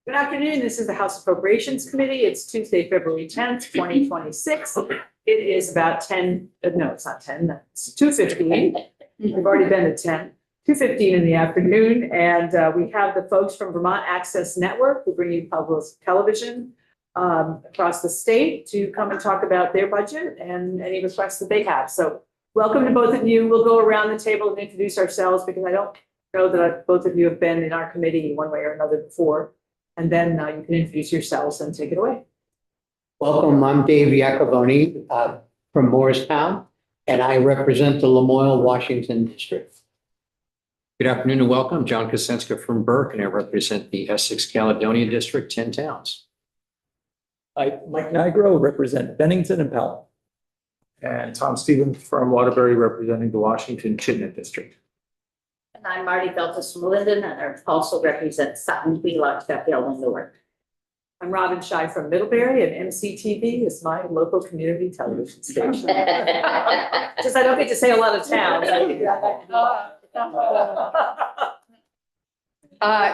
Good afternoon. This is the House Appropriations Committee. It's Tuesday, February 10th, 2026. It is about 10, no, it's not 10, it's 2:15. We've already been at 10, 2:15 in the afternoon. And we have the folks from Vermont Access Network who bring you public television across the state to come and talk about their budget and any requests that they have. So welcome to both of you. We'll go around the table and introduce ourselves because I don't know that both of you have been in our committee one way or another before. And then you can introduce yourselves and take it away. Welcome, I'm Dave Iacovone from Morristown, and I represent the Lamoille, Washington district. Good afternoon and welcome. John Kosenska from Burke, and I represent the Essex Caledonia District, 10 towns. I, Mike Nigro, represent Bennington and Pelham. And Tom Stevens from Waterbury, representing the Washington Chittenden District. And I'm Marty Feltus from Linden, and I also represent Sutton, Wheelock, Sheffield, and Newark. I'm Robin Shai from Middlebury, and MCTV is my local community television station. Just I don't get to say a lot of towns.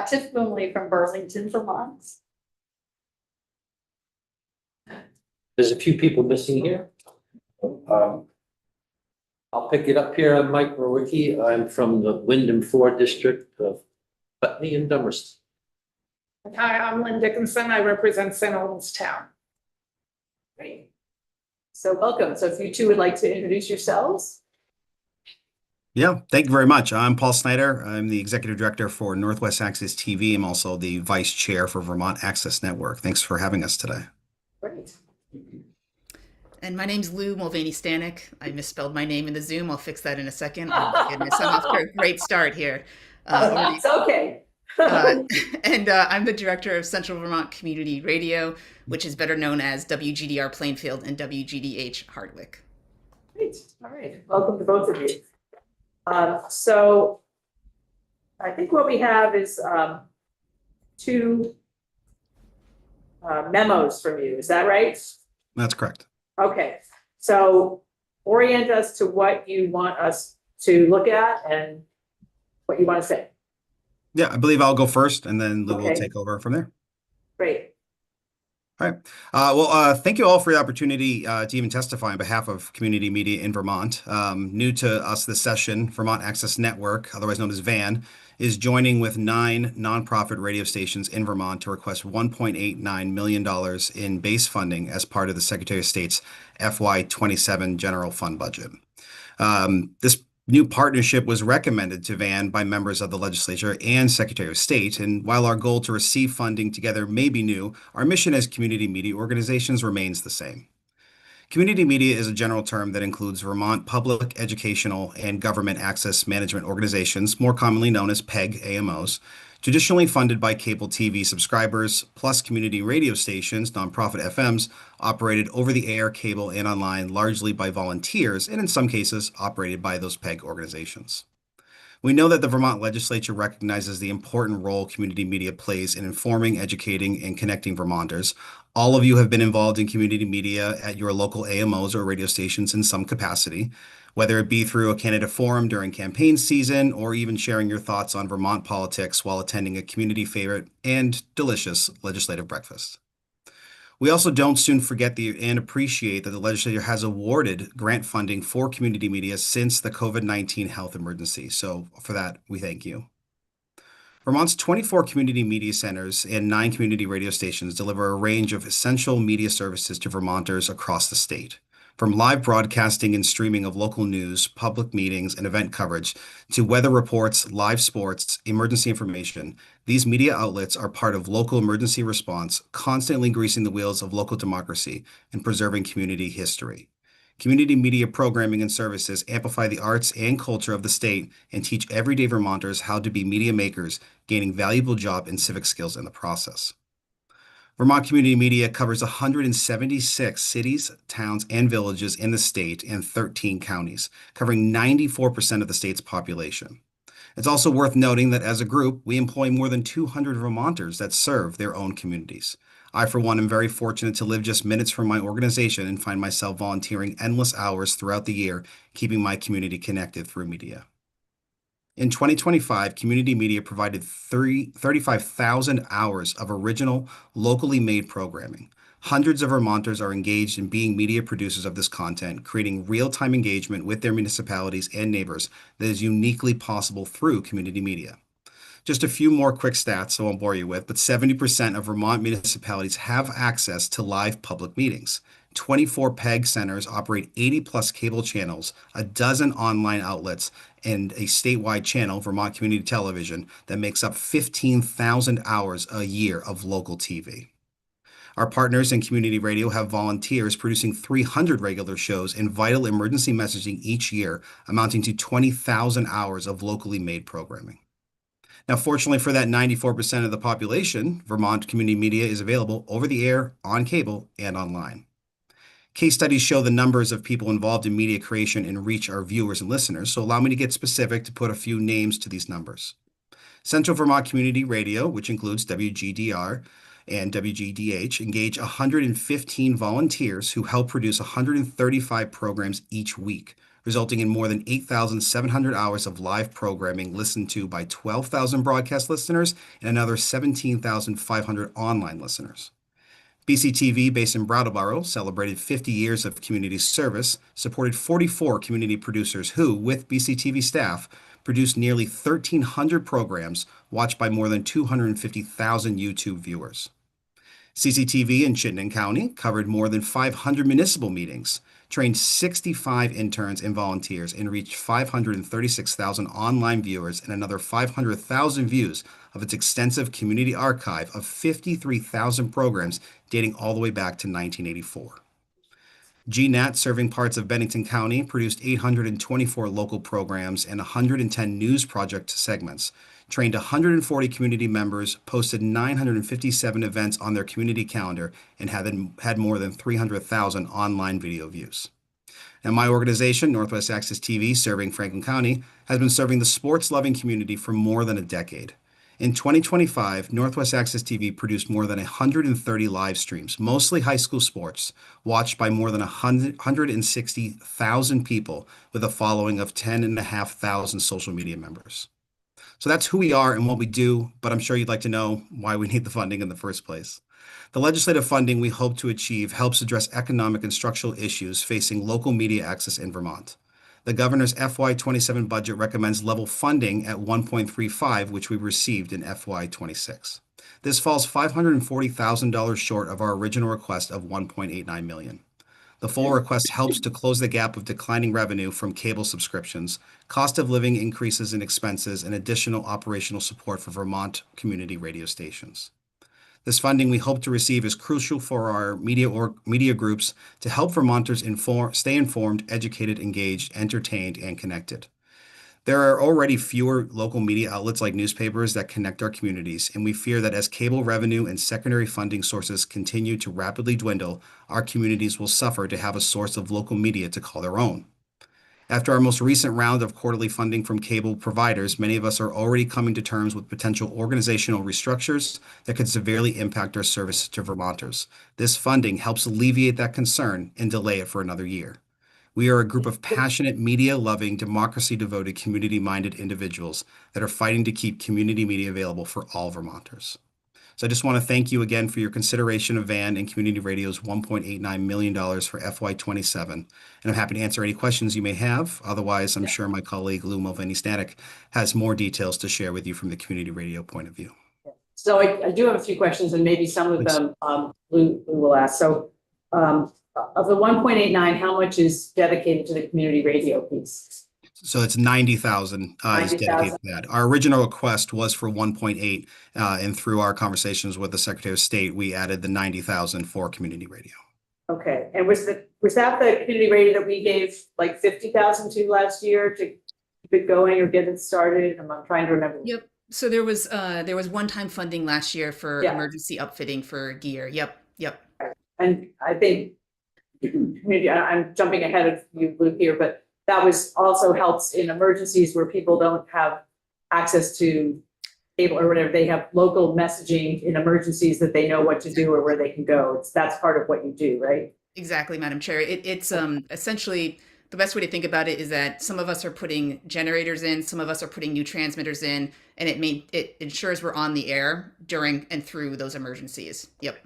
Tiff Boomley from Burlington, Vermont. There's a few people missing here. I'll pick it up here. I'm Mike Rowicki. I'm from the Wyndham 4 district of Putney and Dummerston. Hi, I'm Lynn Dickinson. I represent St. Albans Town. Great. So welcome. So if you two would like to introduce yourselves. Yeah, thank you very much. I'm Paul Snyder. I'm the Executive Director for Northwest Access TV. I'm also the Vice Chair for Vermont Access Network. Thanks for having us today. Great. And my name's Lou Mulvaney-Stanek. I misspelled my name in the Zoom. I'll fix that in a second. Oh my goodness, I'm off to a great start here. It's okay. And I'm the director of Central Vermont Community Radio, which is better known as WGDR Plainfield and WGDH Hardwick. Great. All right. Welcome to both of you. So I think what we have is two memos from you. Is that right? That's correct. Okay. So orient us to what you want us to look at and what you want to say. Yeah, I believe I'll go first and then Lou will Okay. take over from there. Great. All right. Well, thank you all for the opportunity to even testify on behalf of community media in Vermont. New to us this session, Vermont Access Network, otherwise known as VAN, is joining with 9 nonprofit radio stations in Vermont to request $1.89 million in base funding as part of the Secretary of State's FY27 general fund budget. This new partnership was recommended to VAN by members of the legislature and Secretary of State. And while our goal to receive funding together may be new, our mission as community media organizations remains the same. Community media is a general term that includes Vermont public, educational, and government access management organizations, more commonly known as PEG AMOs, traditionally funded by cable TV subscribers, plus community radio stations, nonprofit FMs, operated over the air, cable, and online largely by volunteers, and in some cases, operated by those PEG organizations. We know that the Vermont legislature recognizes the important role community media plays in informing, educating, and connecting Vermonters. All of you have been involved in community media at your local AMOs or radio stations in some capacity, whether it be through a candidate forum during campaign season or even sharing your thoughts on Vermont politics while attending a community favorite and delicious legislative breakfast. We also don't soon forget and appreciate that the legislature has awarded grant funding for community media since the COVID-19 health emergency. So for that, we thank you. Vermont's 24 community media centers and 9 community radio stations deliver a range of essential media services to Vermonters across the state. From live broadcasting and streaming of local news, public meetings, and event coverage, to weather reports, live sports, emergency information, these media outlets are part of local emergency response, constantly greasing the wheels of local democracy and preserving community history. Community media programming and services amplify the arts and culture of the state and teach everyday Vermonters how to be media makers, gaining valuable job and civic skills in the process. Vermont Community Media covers 176 cities, towns, and villages in the state and 13 counties, covering 94% of the state's population. It's also worth noting that as a group, we employ more than 200 Vermonters that serve their own communities. I, for one, am very fortunate to live just minutes from my organization and find myself volunteering endless hours throughout the year, keeping my community connected through media. In 2025, community media provided 35,000 hours of original, locally made programming. Hundreds of Vermonters are engaged in being media producers of this content, creating real-time engagement with their municipalities and neighbors that is uniquely possible through community media. Just a few more quick stats I won't bore you with, but 70% of Vermont municipalities have access to live public meetings. 24 PEG centers operate 80 plus cable channels, a dozen online outlets, and a statewide channel, Vermont Community Television, that makes up 15,000 hours a year of local TV. Our partners in community radio have volunteers producing 300 regular shows and vital emergency messaging each year, amounting to 20,000 hours of locally made programming. Now, fortunately for that 94% of the population, Vermont community media is available over the air, on cable, and online. Case studies show the numbers of people involved in media creation and reach our viewers and listeners, so allow me to get specific to put a few names to these numbers. Central Vermont Community Radio, which includes WGDR and WGDH, engage 115 volunteers who help produce 135 programs each week, resulting in more than 8,700 hours of live programming listened to by 12,000 broadcast listeners and another 17,500 online listeners. BCTV, based in Brattleboro, celebrated 50 years of community service, supported 44 community producers who, with BCTV staff, produced nearly 1,300 programs watched by more than 250,000 YouTube viewers. CCTV in Chittenden County covered more than 500 municipal meetings, trained 65 interns and volunteers, and reached 536,000 online viewers and another 500,000 views of its extensive community archive of 53,000 programs dating all the way back to 1984. GNAT, serving parts of Bennington County, produced 824 local programs and 110 news project segments, trained 140 community members, posted 957 events on their community calendar, and had more than 300,000 online video views. And my organization, Northwest Access TV, serving Franklin County, has been serving the sports-loving community for more than a decade. In 2025, Northwest Access TV produced more than 130 live streams, mostly high school sports, watched by more than 160,000 people with a following of 10,500 social media members. So that's who we are and what we do, but I'm sure you'd like to know why we need the funding in the first place. The legislative funding we hope to achieve helps address economic and structural issues facing local media access in Vermont. The governor's FY27 budget recommends level funding at 1.35, which we received in FY26. This falls $540,000 short of our original request of $1.89 million. The full request helps to close the gap of declining revenue from cable subscriptions, cost of living increases in expenses, and additional operational support for Vermont community radio stations. This funding we hope to receive is crucial for our media groups to help Vermonters stay informed, educated, engaged, entertained, and connected. There are already fewer local media outlets like newspapers that connect our communities, and we fear that as cable revenue and secondary funding sources continue to rapidly dwindle, our communities will suffer to have a source of local media to call their own. After our most recent round of quarterly funding from cable providers, many of us are already coming to terms with potential organizational restructures that could severely impact our service to Vermonters. This funding helps alleviate that concern and delay it for another year. We are a group of passionate, media-loving, democracy-devoted, community-minded individuals that are fighting to keep community media available for all Vermonters. So I just want to thank you again for your consideration of VAN and Community Radio's $1.89 million for FY27. And I'm happy to answer any questions you may have. Otherwise, I'm sure my colleague Lou Mulvaney-Stanek has more details to share with you from the Community Radio point of view. So I do have a few questions, and maybe some of them Lou will ask. So of the 1.89, how much is dedicated to the community radio piece? So it's 90,000 is dedicated to that. Our original request was for 1.8, and through our conversations with the Secretary of State, we added the 90,000 for community radio. Okay, and was that the community radio that we gave like 50,000 to last year to keep it going or get it started? I'm trying to remember. Yep. So there was one-time funding last year for emergency upfitting for gear. Yep. And I think maybe I'm jumping ahead of you, Luke, here, but that was also helps in emergencies where people don't have access to cable or whatever. They have local messaging in emergencies that they know what to do or where they can go. That's part of what you do, right? Exactly, Madam Chair. It's essentially the best way to think about it is that some of us are putting generators in, some of us are putting new transmitters in, and it ensures we're on the air during and through those emergencies. Yep.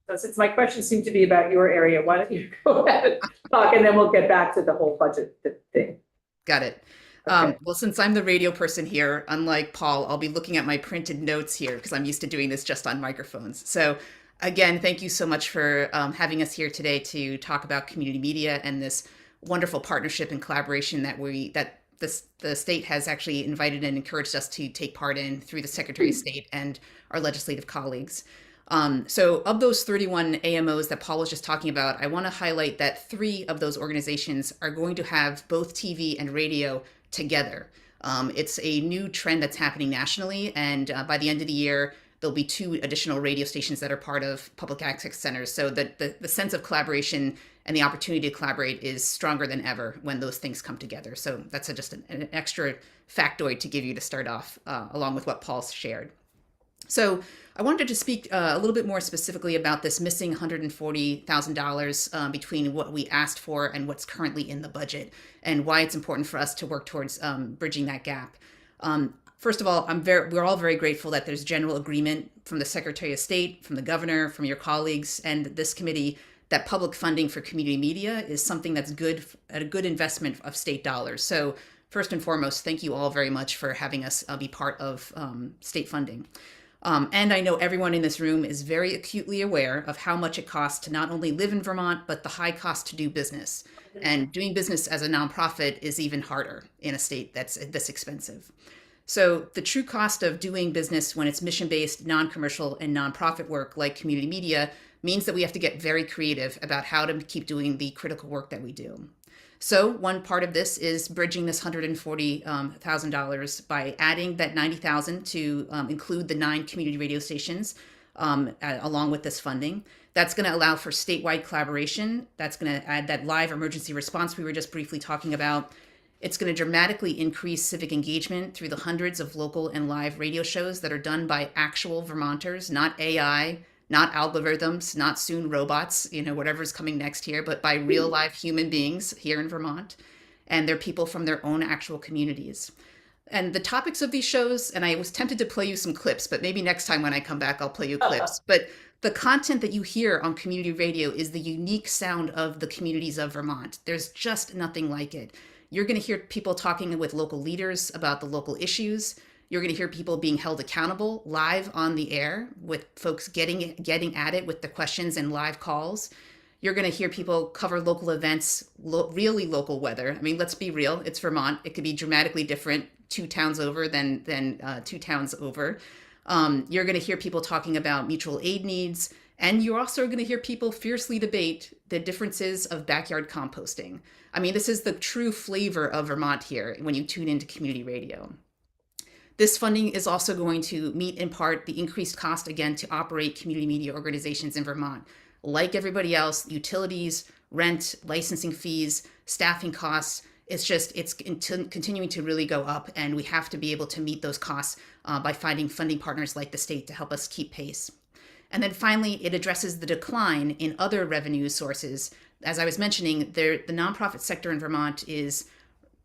So since my questions seem to be about your area, why don't you go ahead and talk, and then we'll get back to the whole budget thing. Got it. Okay. Well, since I'm the radio person here, unlike Paul, I'll be looking at my printed notes here because I'm used to doing this just on microphones. So again, thank you so much for having us here today to talk about community media and this wonderful partnership and collaboration that the state has actually invited and encouraged us to take part in through the Secretary of State and our legislative colleagues. So of those 31 AMOs that Paul was just talking about, I want to highlight that 3 of those organizations are going to have both TV and radio together. It's a new trend that's happening nationally, and by the end of the year, there'll be 2 additional radio stations that are part of public access centers. So that the sense of collaboration and the opportunity to collaborate is stronger than ever when those things come together. So that's just an extra factoid to give you to start off, along with what Paul shared. So I wanted to speak a little bit more specifically about this missing $140,000 between what we asked for and what's currently in the budget, and why it's important for us to work towards bridging that gap. First of all, we're all very grateful that there's general agreement from the Secretary of State, from the governor, from your colleagues, and this committee that public funding for community media is something that's good, a good investment of state dollars. So first and foremost, thank you all very much for having us be part of state funding. And I know everyone in this room is very acutely aware of how much it costs to not only live in Vermont, but the high cost to do business. And doing business as a nonprofit is even harder in a state that's this expensive. So the true cost of doing business when it's mission-based, non-commercial, and nonprofit work like community media means that we have to get very creative about how to keep doing the critical work that we do. So one part of this is bridging this $140,000 by adding that $90,000 to include the 9 community radio stations along with this funding. That's going to allow for statewide collaboration. That's going to add that live emergency response we were just briefly talking about. It's going to dramatically increase civic engagement through the hundreds of local and live radio shows that are done by actual Vermonters, not AI, not algorithms, not soon robots, whatever's coming next here, but by real live human beings here in Vermont. And they're people from their own actual communities. And the topics of these shows, and I was tempted to play you some clips, but maybe next time when I come back, I'll play you clips. But the content that you hear on community radio is the unique sound of the communities of Vermont. There's just nothing like it. You're going to hear people talking with local leaders about the local issues. You're going to hear people being held accountable live on the air with folks getting at it with the questions and live calls. You're going to hear people cover local events, really local weather. I mean, let's be real. It's Vermont. It could be dramatically different 2 towns over than 2 towns over. You're going to hear people talking about mutual aid needs. And you're also going to hear people fiercely debate the differences of backyard composting. I mean, this is the true flavor of Vermont here when you tune into community radio. This funding is also going to meet in part the increased cost, again, to operate community media organizations in Vermont. Like everybody else, utilities, rent, licensing fees, staffing costs, it's continuing to really go up, and we have to be able to meet those costs by finding funding partners like the state to help us keep pace. And then finally, it addresses the decline in other revenue sources. As I was mentioning, the nonprofit sector in Vermont is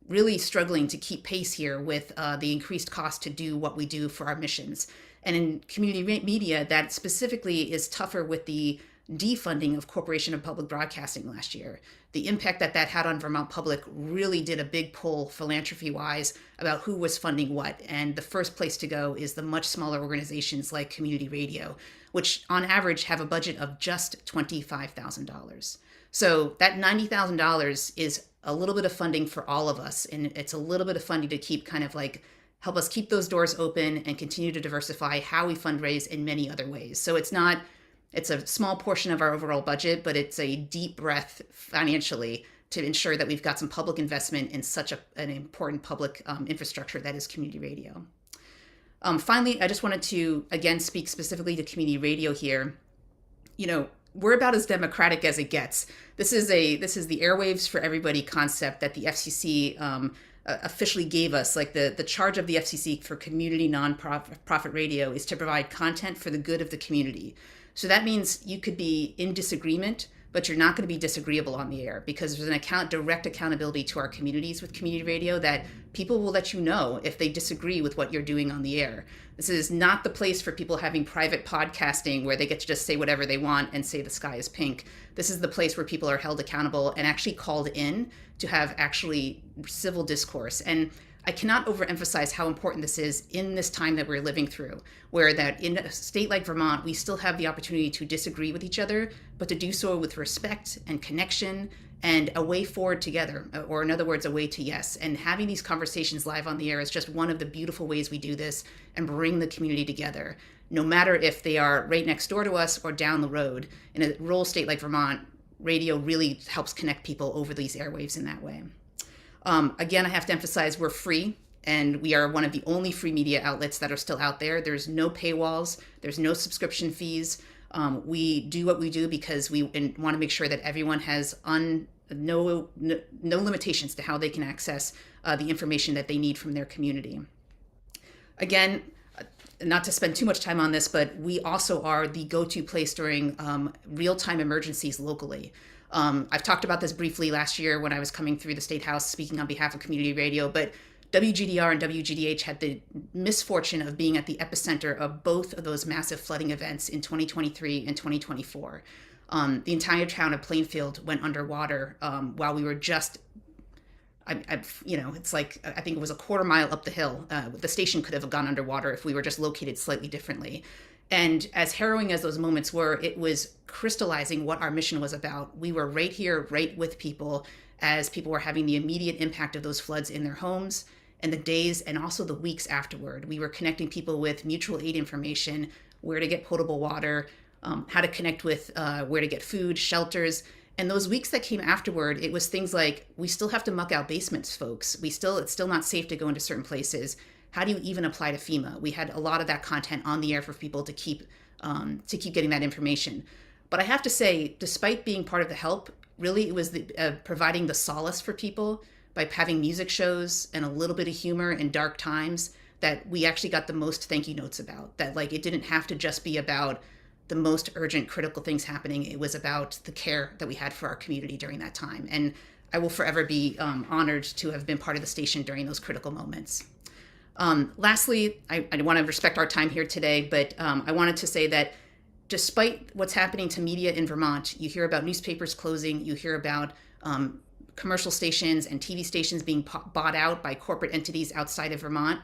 really struggling to keep pace here with the increased cost to do what we do for our missions. And in community media, that specifically is tougher with the defunding of Corporation of Public Broadcasting last year. The impact that had on Vermont Public really did a big pull philanthropy-wise about who was funding what. And the first place to go is the much smaller organizations like community radio, which on average have a budget of just $25,000. So that $90,000 is a little bit of funding for all of us. And it's a little bit of funding to keep help us keep those doors open and continue to diversify how we fundraise in many other ways. So it's a small portion of our overall budget, but it's a deep breath financially to ensure that we've got some public investment in such an important public infrastructure that is community radio. Finally, I just wanted to, again, speak specifically to community radio here. We're about as democratic as it gets. This is the airwaves for everybody concept that the FCC officially gave us. Like the charge of the FCC for community nonprofit radio is to provide content for the good of the community. So that means you could be in disagreement, but you're not going to be disagreeable on the air, because there's an direct accountability to our communities with community radio that people will let you know if they disagree with what you're doing on the air. This is not the place for people having private podcasting where they get to just say whatever they want and say the sky is pink. This is the place where people are held accountable and actually called in to have actually civil discourse. And I cannot overemphasize how important this is in this time that we're living through, where that in a state like Vermont, we still have the opportunity to disagree with each other, but to do so with respect and connection and a way forward together, or in other words, a way to yes. And having these conversations live on the air is just one of the beautiful ways we do this and bring the community together, no matter if they are right next door to us or down the road. In a rural state like Vermont, radio really helps connect people over these airwaves in that way. Again, I have to emphasize we're free, and we are one of the only free media outlets that are still out there. There's no paywalls. There's no subscription fees. We do what we do because we want to make sure that everyone has no limitations to how they can access the information that they need from their community. Again, not to spend too much time on this, but we also are the go-to place during real-time emergencies locally. I've talked about this briefly last year when I was coming through the State House speaking on behalf of community radio, but WGDR and WGDH had the misfortune of being at the epicenter of both of those massive flooding events in 2023 and 2024. The entire town of Plainfield went underwater while we were just, it's like, I think it was a quarter mile up the hill. The station could have gone underwater if we were just located slightly differently. And as harrowing as those moments were, it was crystallizing what our mission was about. We were right here, right with people, as people were having the immediate impact of those floods in their homes, and the days and also the weeks afterward. We were connecting people with mutual aid information, where to get potable water, how to connect with where to get food, shelters. And those weeks that came afterward, it was things like, we still have to muck out basements, folks. It's still not safe to go into certain places. How do you even apply to FEMA? We had a lot of that content on the air for people to keep getting that information. But I have to say, despite being part of the help, really it was providing the solace for people by having music shows and a little bit of humor in dark times that we actually got the most thank you notes about. That like it didn't have to just be about the most urgent critical things happening. It was about the care that we had for our community during that time. And I will forever be honored to have been part of the station during those critical moments. Lastly, I want to respect our time here today, but I wanted to say that despite what's happening to media in Vermont, you hear about newspapers closing, you hear about commercial stations and TV stations being bought out by corporate entities outside of Vermont.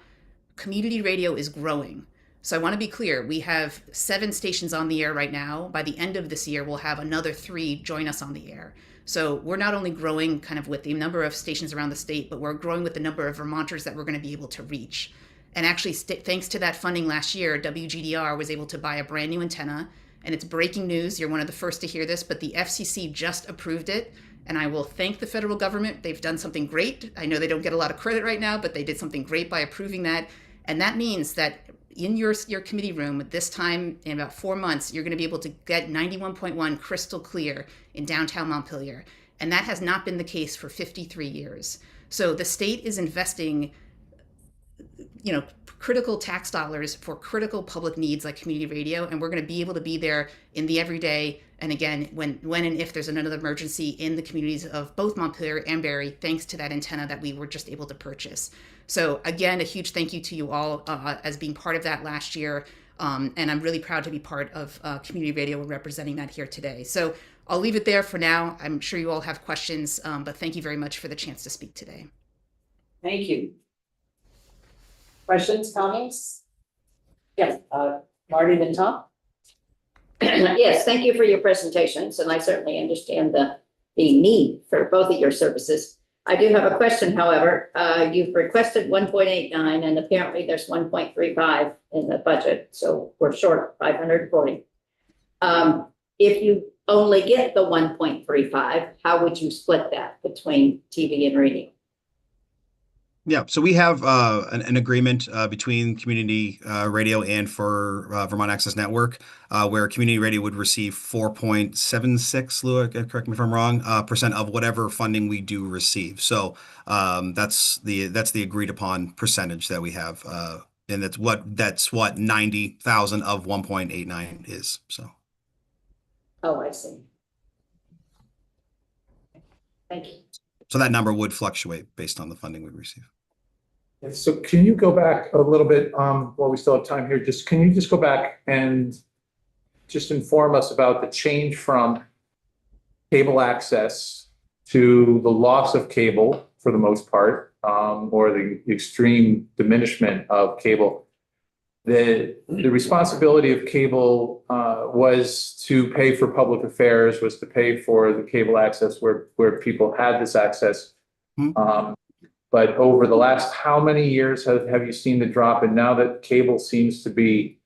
Community radio is growing. So I want to be clear, we have 7 stations on the air right now. By the end of this year, we'll have another 3 join us on the air. So we're not only growing kind of with the number of stations around the state, but we're growing with the number of Vermonters that we're going to be able to reach. And actually, thanks to that funding last year, WGDR was able to buy a brand new antenna. And it's breaking news. You're one of the first to hear this, but the FCC just approved it. And I will thank the federal government. They've done something great. I know they don't get a lot of credit right now, but they did something great by approving that. And that means that in your committee room this time in about 4 months, you're going to be able to get 91.1 crystal clear in downtown Montpelier. And that has not been the case for 53 years. So the state is investing, critical tax dollars for critical public needs like community radio. And we're going to be able to be there in the everyday. And again, when and if there's another emergency in the communities of both Montpelier and Barrie, thanks to that antenna that we were just able to purchase. So again, a huge thank you to you all as being part of that last year. And I'm really proud to be part of community radio and representing that here today. So I'll leave it there for now. I'm sure you all have questions, but thank you very much for the chance to speak today. Thank you. Questions, comments? Yes, Marty, then Tom? Yes, thank you for your presentations, and I certainly understand the need for both of your services. I do have a question, however. You've requested 1.89, and apparently there's 1.35 in the budget, so we're short 540. If you only get the 1.35, how would you split that between TV and radio? Yeah, so we have an agreement between community radio and for Vermont Access Network, where community radio would receive 4.76, Lou, correct me if I'm wrong, percent of whatever funding we do receive. So that's the agreed upon percentage that we have, and that's what 90,000 of 1.89 is. So. Oh, I see. Thank you. So that number would fluctuate based on the funding we receive. So can you go back a little bit, while we still have time here, can you just go back and just inform us about the change from cable access to the loss of cable for the most part, or the extreme diminishment of cable? The responsibility of cable was to pay for public affairs, was to pay for the cable access where people had this access. But over the last how many years have you seen the drop? And now that cable seems to be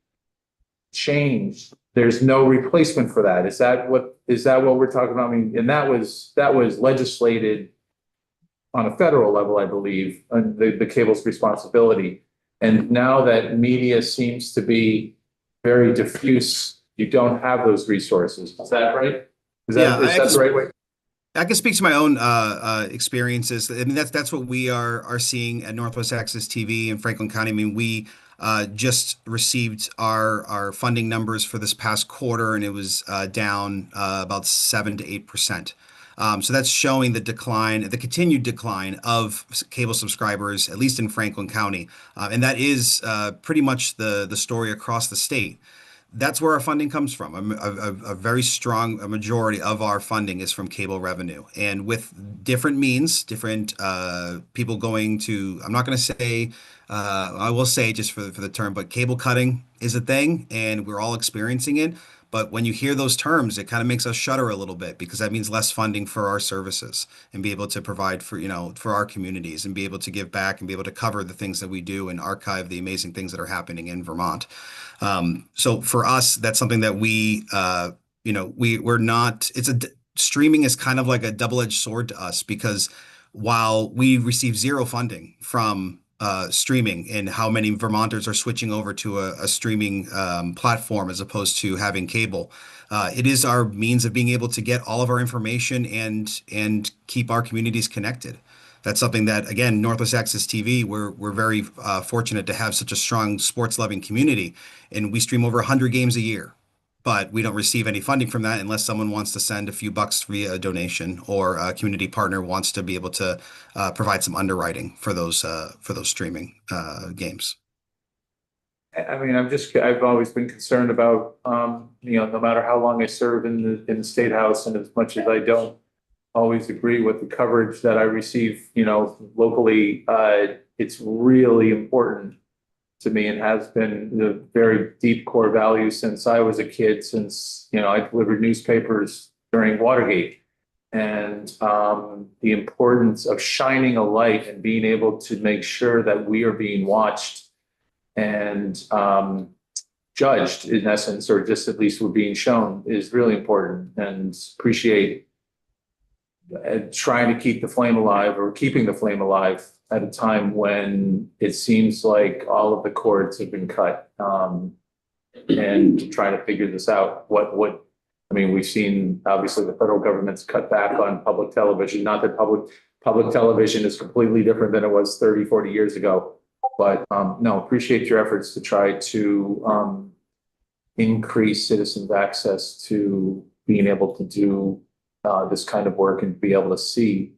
changed, there's no replacement for that. Is that what we're talking about? I mean, and that was legislated on a federal level, I believe, the cable's responsibility. And now that media seems to be very diffuse, you don't have those resources. Is that right? Is that the right way? I can speak to my own experiences. I mean, that's what we are seeing at Northwest Access TV in Franklin County. I mean, we just received our funding numbers for this past quarter, and it was down about 7 to 8%. So that's showing the continued decline of cable subscribers, at least in Franklin County, and that is pretty much the story across the state. That's where our funding comes from. A very strong majority of our funding is from cable revenue, and with different means, different people going to. I'm not going to say. I will say just for the term, but cable cutting is a thing, and we're all experiencing it. But when you hear those terms, it kind of makes us shudder a little bit, because that means less funding for our services and be able to provide for our communities and be able to give back and be able to cover the things that we do and archive the amazing things that are happening in Vermont. So for us, that's something that we're not. Streaming is kind of like a double-edged sword to us, because while we receive zero funding from streaming, and how many Vermonters are switching over to a streaming platform as opposed to having cable. It is our means of being able to get all of our information and keep our communities connected. That's something that, again, Northwest Access TV, we're very fortunate to have such a strong sports-loving community, and we stream over 100 games a year. But we don't receive any funding from that unless someone wants to send a few bucks via a donation, or a community partner wants to be able to provide some underwriting for those streaming games. I mean, I've always been concerned about, no matter how long I serve in the state house, and as much as I don't always agree with the coverage that I receive, locally, it's really important to me, and has been the very deep core value since I was a kid, since, I delivered newspapers during Watergate, and the importance of shining a light and being able to make sure that we are being watched and judged, in essence, or just at least we're being shown, is really important, and appreciate trying to keep the flame alive, or keeping the flame alive at a time when it seems like all of the cords have been cut, and trying to figure this out. I mean, we've seen, obviously, the federal government's cut back on public television. Not that public television is completely different than it was 30, 40 years ago. But no, appreciate your efforts to try to increase citizens' access to being able to do this kind of work, and be able to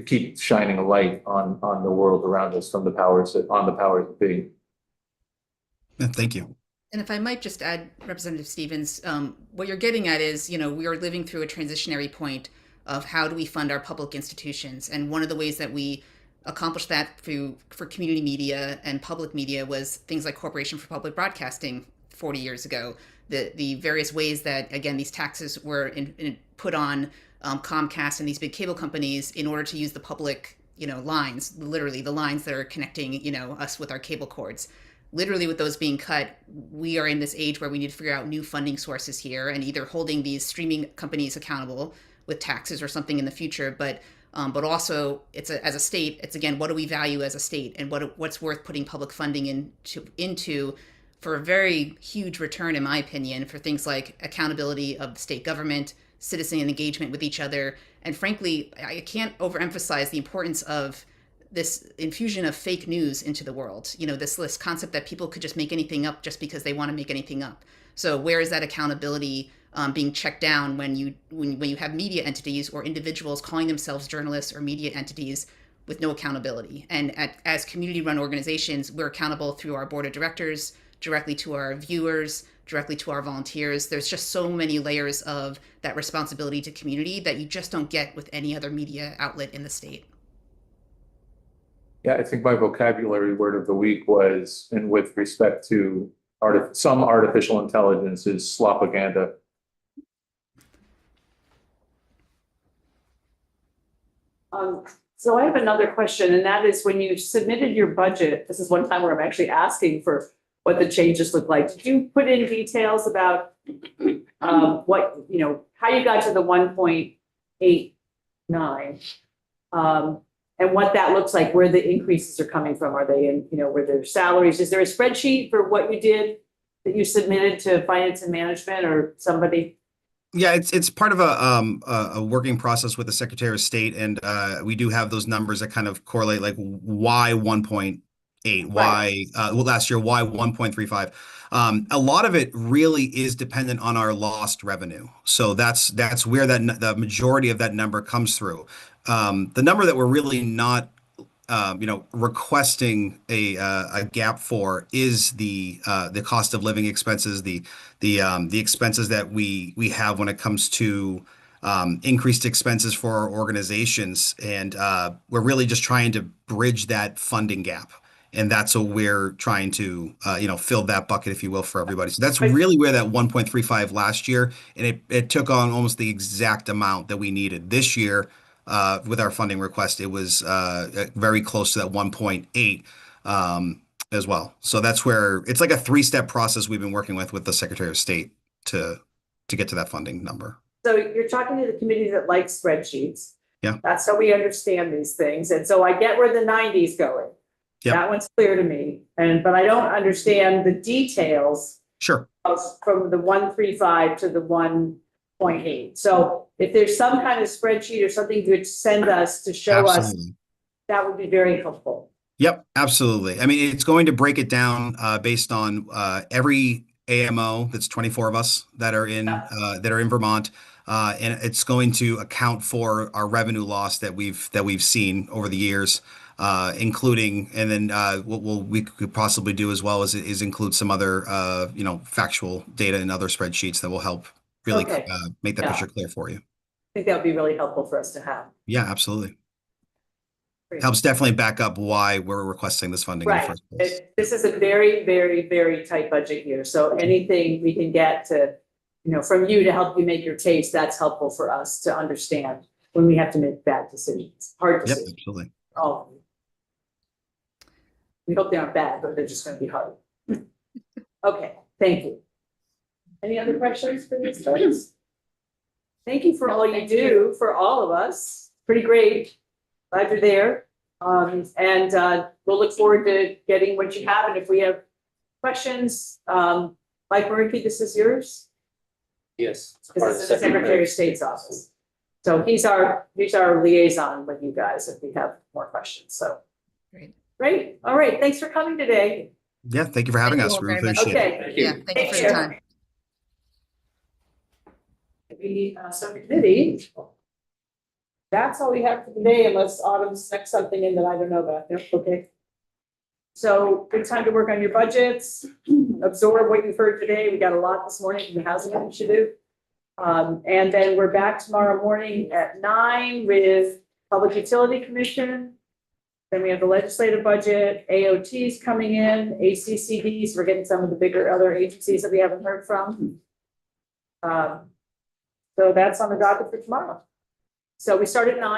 keep shining a light on the world around us from the powers that be. Yeah, thank you. And if I might just add, Representative Stevens, what you're getting at is, we are living through a transitionary point of how do we fund our public institutions. And one of the ways that we accomplished that for community media and public media was things like Corporation for Public Broadcasting 40 years ago. The various ways that, again, these taxes were put on Comcast and these big cable companies in order to use the public, lines, literally the lines that are connecting, us with our cable cords. Literally, with those being cut, we are in this age where we need to figure out new funding sources here, and either holding these streaming companies accountable with taxes or something in the future, but also as a state, it's, again, what do we value as a state, and what's worth putting public funding into for a very huge return, in my opinion, for things like accountability of the state government, citizen engagement with each other. And frankly, I can't overemphasize the importance of this infusion of fake news into the world. This concept that people could just make anything up just because they want to make anything up. So where is that accountability being checked down when you have media entities or individuals calling themselves journalists or media entities with no accountability. And as community-run organizations, we're accountable through our board of directors, directly to our viewers, directly to our volunteers. There's just so many layers of that responsibility to community that you just don't get with any other media outlet in the state. Yeah, I think my vocabulary word of the week was, and with respect to some artificial intelligence, is slopaganda. So I have another question, and that is when you submitted your budget, this is one time where I'm actually asking for what the changes look like. Did you put in details about what, how you got to the 1.89? And what that looks like, where the increases are coming from? Are they in, where there's salaries? Is there a spreadsheet for what you did that you submitted to finance and management or somebody? Yeah, it's part of a working process with the Secretary of State, and we do have those numbers that kind of correlate, like why 1.8, why last year, why 1.35. A lot of it really is dependent on our lost revenue. So that's where the majority of that number comes through. The number that we're really not requesting a gap for is the cost of living expenses, the expenses that we have when it comes to increased expenses for our organizations, and we're really just trying to bridge that funding gap, and that's what we're trying to fill that bucket, if you will, for everybody. So that's really where that 1.35 last year, and it took on almost the exact amount that we needed this year. With our funding request, it was very close to that 1.8 as well. So that's where it's like a 3-step process we've been working with the Secretary of State to get to that funding number. So you're talking to the committee that likes spreadsheets. Yeah. That's how we understand these things. And so I get where the 90 is going. Yep. That one's clear to me. But I don't understand the details. Sure. From the 135 to the 1.8. So if there's some kind of spreadsheet or something you would send us to show us, that would be very helpful. Yep, absolutely. I mean, it's going to break it down based on every AMO. That's 24 of us that are in Vermont, and it's going to account for our revenue loss that we've seen over the years, including, and then what we could possibly do as well is include some other factual data and other spreadsheets that will help really make that picture clear for you. I think that would be really helpful for us to have. Yeah, absolutely. Great. Helps definitely back up why we're requesting this funding in the first place. This is a very, very, very tight budget year. So anything we can get to, from you to help you make your case, that's helpful for us to understand when we have to make bad decisions, hard decisions. Yep, absolutely. Oh, we hope they aren't bad, but they're just going to be hard. Okay, thank you. Any other questions for these folks? Thank you for all you do for all of us. Pretty great. Glad you're there. And we'll look forward to getting what you have. And if we have questions, Mike Murphy, this is yours? Yes. This is the Secretary of State's office. So he's our liaison with you guys if we have more questions. So great. All right. Thanks for coming today. Yeah, thank you for having us. We appreciate it. Okay. Yeah, thank you for the time. The subcommittee. That's all we have for today, unless Autumn snuck something in that I don't know about. Yep, okay. So good time to work on your budgets, absorb what you've heard today. We got a lot this morning from the Housing Initiative. And then we're back tomorrow morning at 9 with Public Utility Commission. Then we have the legislative budget, AOTs coming in, ACCDs. We're getting some of the bigger other agencies that we haven't heard from. So that's on the docket for tomorrow. So we start at 9.